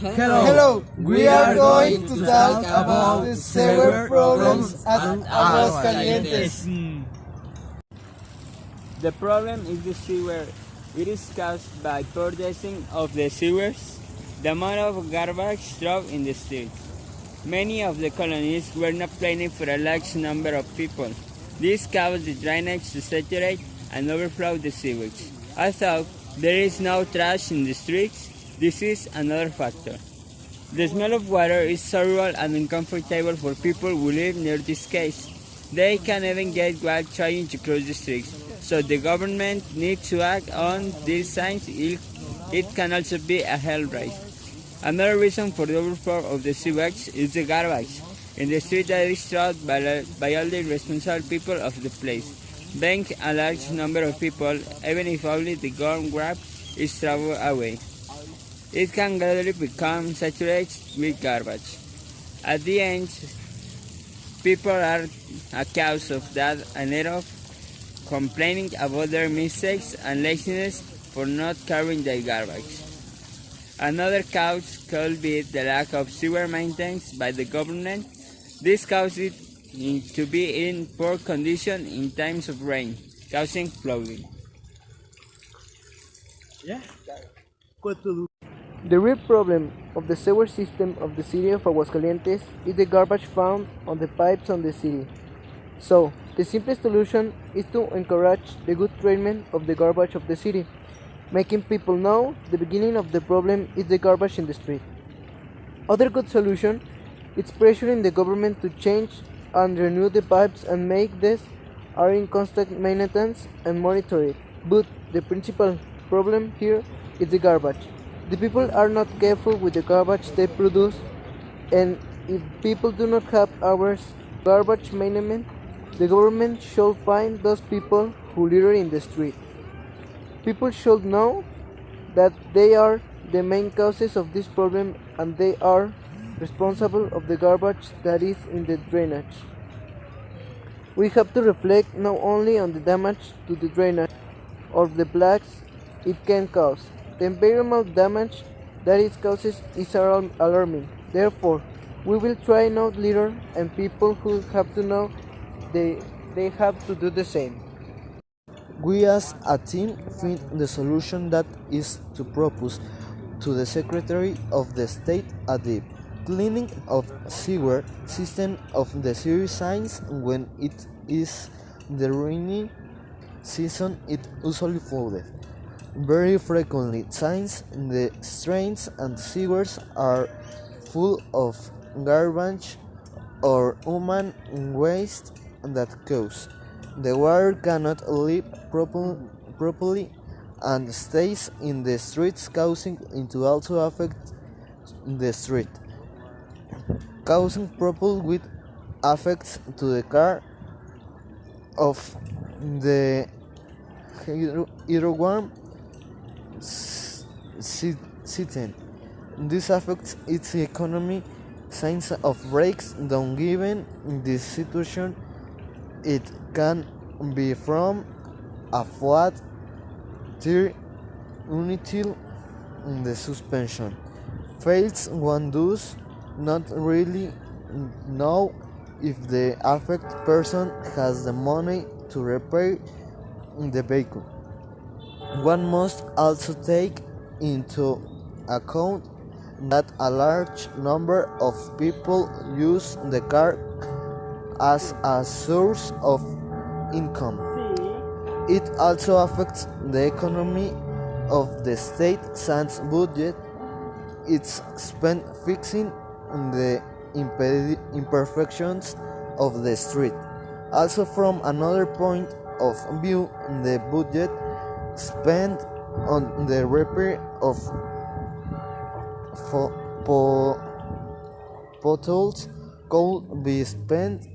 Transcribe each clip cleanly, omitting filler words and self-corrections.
Hello, we are going to talk about the sewer problems at Aguascalientes. The problem is the sewer. It is caused by purchasing of the sewers, the amount of garbage thrown in the streets. Many of the colonies were not planning for a large number of people. This caused the drainage to saturate and overflow the sewage. Although there is no trash in the streets, this is another factor. The smell of water is horrible and uncomfortable for people who live near this case. They can even get wet trying to cross the streets, so the government needs to act on these signs. It can also be a health risk. Another reason for the overflow of the sewage is the garbage in the street that is thrown by all the responsible people of the place. Being a large number of people, even if only the gum grab is thrown away, it can gradually become saturated with garbage. At the end, people are a cause of that and end up complaining about their mistakes and laziness for not carrying their garbage. Another cause could be the lack of sewer maintenance by the government. This causes it to be in poor condition in times of rain, causing flooding. The real problem of the sewer system of the city of Aguascalientes is the garbage found on the pipes on the city. So, the simplest solution is to encourage the good treatment of the garbage of the city, making people know the beginning of the problem is the garbage in the street. Other good solution is pressuring the government to change and renew the pipes and make these are in constant maintenance and monitored. But the principal problem here is the garbage. The people are not careful with the garbage they produce, and if people do not have hours garbage management, the government should fine those people who litter in the street. People should know that they are the main causes of this problem and they are responsible of the garbage that is in the drainage. We have to reflect not only on the damage to the drainage or the plagues it can cause. The environmental damage that it causes is alarming. Therefore, we will try not litter and people who have to know they have to do the same. We as a team find the solution that is to propose to the Secretary of the State a deep cleaning of sewer system of the sewer signs when it is the rainy season it usually flooded. Very frequently signs in the drains and sewers are full of garbage or human waste that cause the water cannot leak properly and stays in the streets, causing it to also affect the street, causing problem with effects to the car of the hydroworm system. This affects its economy. Signs of breaks down given in this situation. It can be from a flat tire until the suspension fails. One does not really know if the affected person has the money to repair the vehicle. One must also take into account that a large number of people use the car as a source of income. It also affects the economy of the state since budget is spent fixing the imperfections of the street. Also, from another point of view, the budget spent on the repair of potholes could be spent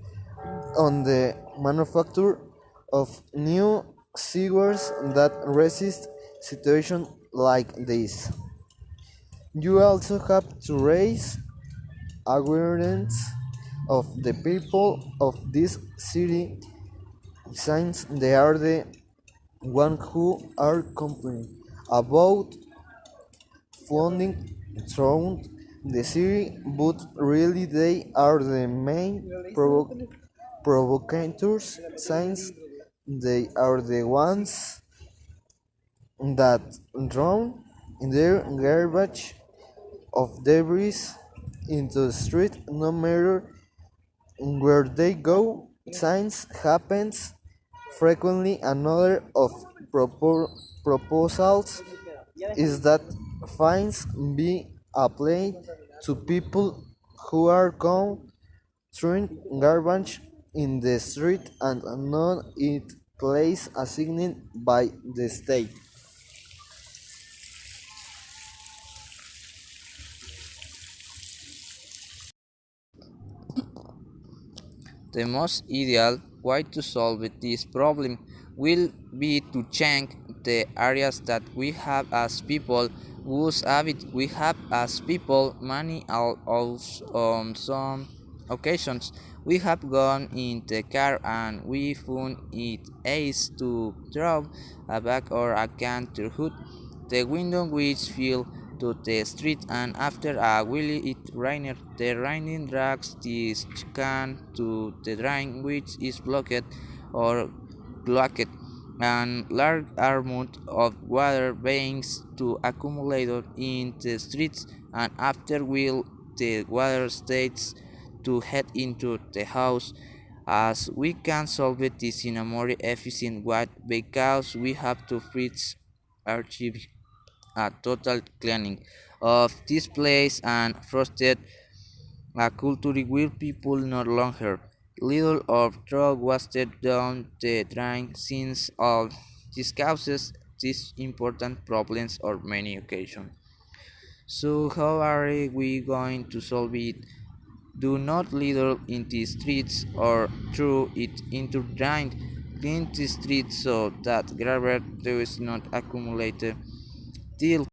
on the manufacture of new sewers that resist situations like this. You also have to raise awareness of the people of this city since they are the ones who are complaining about flooding throughout the city, but really they are the main provocators since they are the ones that drown their garbage of debris into the street no matter where they go. Science happens frequently. Another of proposals is that fines be applied to people who are caught throwing garbage in the street and not in place assigned by the state. The most ideal way to solve this problem will be to change the areas that we have as people whose habit we have as people. Many on some occasions we have gone in the car and we found it easy to throw a bag or a can to hood the window which fell to the street, and after a while it rained. The rain drags this can to the drain which is blocked or clogged, and large amount of water begins to accumulate in the streets, and after will the water stays to head into the house. As we can solve this in a more efficient way because we have to first achieve a total cleaning of this place and fostered a culture where people no longer little or throw wasted down the drain, since all this causes these important problems on many occasions. So how are we going to solve it? Do not litter in the streets or throw it into drain. Clean the streets so that garbage does not accumulate till